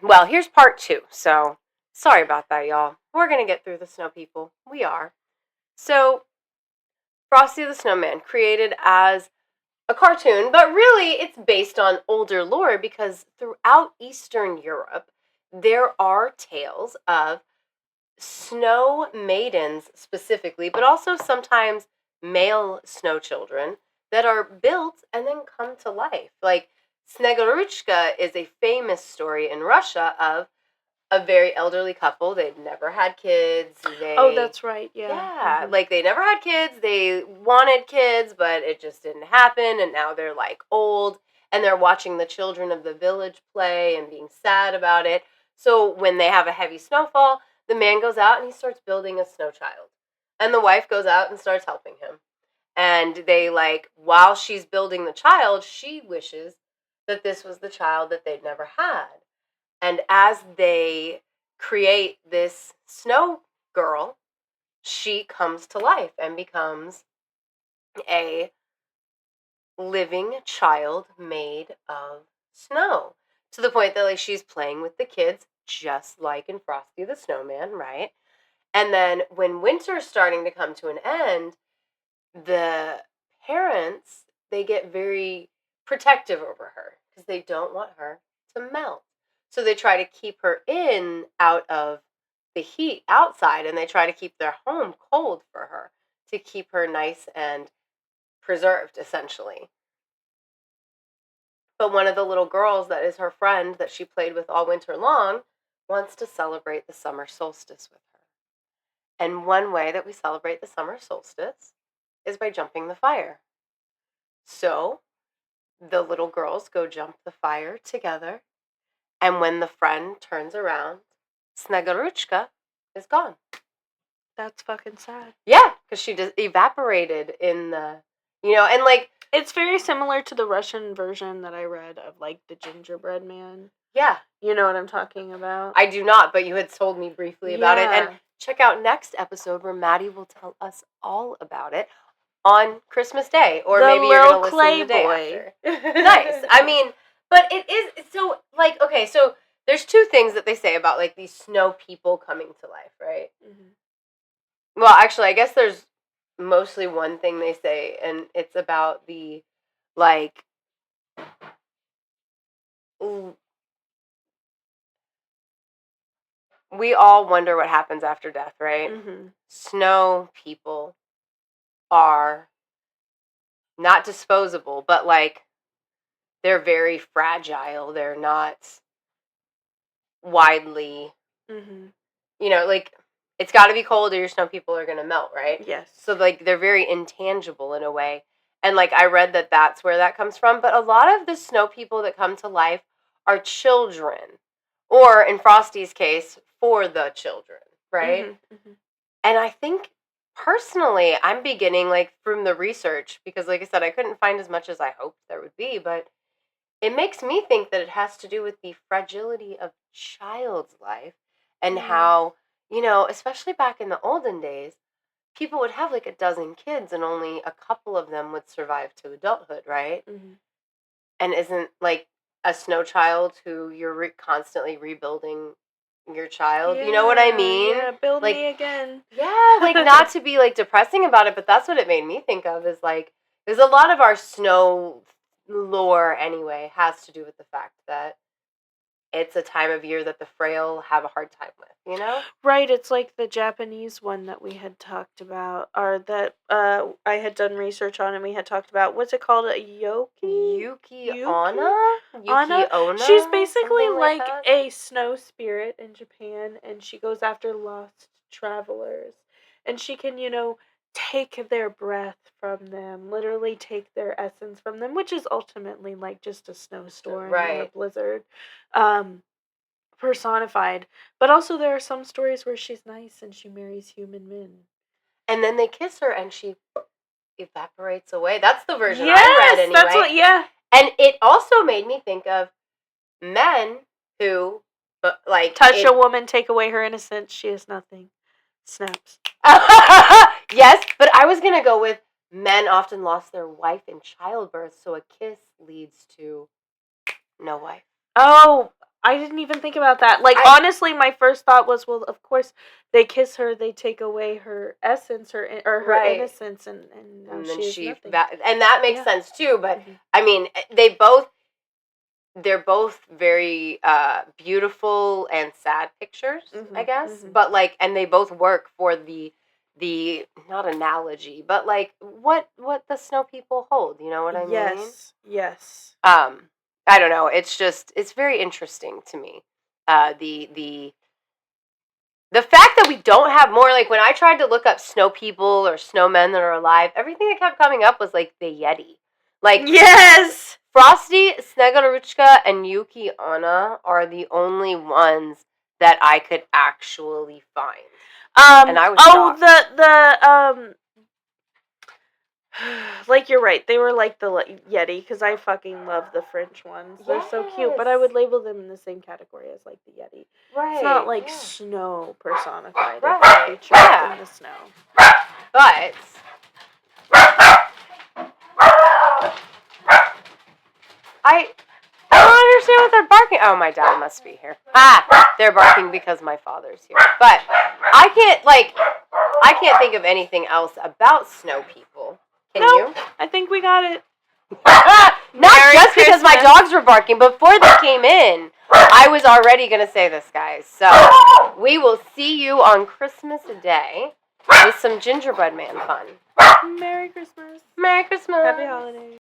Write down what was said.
Well, here's part 2. So, sorry about that, y'all. We're going to get through the snow people. We are. So, Frosty the Snowman, created as a cartoon, but really it's based on older lore because throughout Eastern Europe, there are tales of snow maidens specifically, but also sometimes male snow children that are built and then come to life. Like Sneguruchka is a famous story in Russia of a very elderly couple. They'd never had kids. Oh, that's right. Yeah. Yeah, like they never had kids. They wanted kids, but it just didn't happen. And now they're like old and they're watching the children of the village play and being sad about it. So when they have a heavy snowfall, the man goes out and he starts building a snow child. And the wife goes out and starts helping him. And they while she's building the child, she wishes that this was the child that they'd never had. And as they create this snow girl, she comes to life and becomes a living child made of snow. To the point that she's playing with the kids, just like in Frosty the Snowman, right? And then when winter's starting to come to an end, the parents, they get very protective over her because they don't want her to melt. So they try to keep her out of the heat outside, and they try to keep their home cold for her to keep her nice and preserved, essentially. But one of the little girls that is her friend that she played with all winter long wants to celebrate the summer solstice with her. And one way that we celebrate the summer solstice is by jumping the fire. So the little girls go jump the fire together, and when the friend turns around, Sneguruchka is gone. That's fucking sad. Yeah, because she just evaporated in the, and it's very similar to the Russian version that I read of the gingerbread man. Yeah. You know what I'm talking about? I do not, but you had told me briefly about it. And check out next episode where Maddie will tell us all about it on Christmas Day. Or maybe you're going to listen the day after. Nice. I mean, but it is, so, okay, so there's two things that they say about, these snow people coming to life, right? Mm-hmm. Well, actually, I guess there's mostly one thing they say, and it's about the, we all wonder what happens after death, right? Mm-hmm. Snow people are not disposable, but they're very fragile. They're not widely, it's got to be cold or your snow people are going to melt, right? Yes. So they're very intangible in a way. And I read that that's where that comes from. But a lot of the snow people that come to life are children. Or in Frosty's case, for the children, right? Mm-hmm, mm-hmm. And I think, personally, I'm beginning, from the research, because, like I said, I couldn't find as much as I hoped there would be, but it makes me think that it has to do with the fragility of child's life and how, especially back in the olden days, people would have, a dozen kids and only a couple of them would survive to adulthood, right? Mm-hmm. And isn't, a snow child who you're constantly rebuilding your child, you know what I mean? Yeah, build me again. Yeah, not to be depressing about it, but that's what it made me think of is there's a lot of our snow lore anyway has to do with the fact that it's a time of year that the frail have a hard time with, Right, it's like the Japanese one that we had talked about, or that I had done research on and we had talked about. What's it called? Yuki Onna? She's basically a snow spirit in Japan, and she goes after lost travelers. And she can, take their breath from them, literally take their essence from them, which is ultimately just a snowstorm or a blizzard. Personified. But also there are some stories where she's nice and she marries human men. And then they kiss her and she evaporates away. That's the version I read anyway. That's what, yeah. And it also made me think of men who, touch a woman, take away her innocence, she is nothing. Snaps. Yes, but I was going to go with men often lost their wife in childbirth, so a kiss leads to no wife. Oh, I didn't even think about that. Like, honestly, my first thought was, well, of course, they kiss her, they take away her essence, her innocence, and now then she is nothing. And that makes sense too. But Mhm. I mean, they're both very beautiful and sad pictures, I guess. But like, and they both work for the not analogy, but like what the snow people hold. You know what I mean? Yes. I don't know. It's very interesting to me. The fact that we don't have more, like when I tried to look up snow people or snowmen that are alive, everything that kept coming up was like the Yeti. Like, yes! Frosty, Sneguruchka, and Yuki Onna are the only ones that I could actually find. And I was shocked. Like, you're right. They were like the Yeti, because I fucking love the French ones. They're so cute, but I would label them in the same category as like the Yeti. Right. It's not like snow personified. Right. It's trapped in the snow. But I don't understand what they're barking. Oh, my dad must be here. They're barking because my father's here. But I can't think of anything else about snow people. Can you? I think we got it. Not just because my dogs were barking. Before they came in, I was already going to say this, guys. So, we will see you on Christmas Day with some gingerbread man fun. Merry Christmas. Merry Christmas. Happy holidays.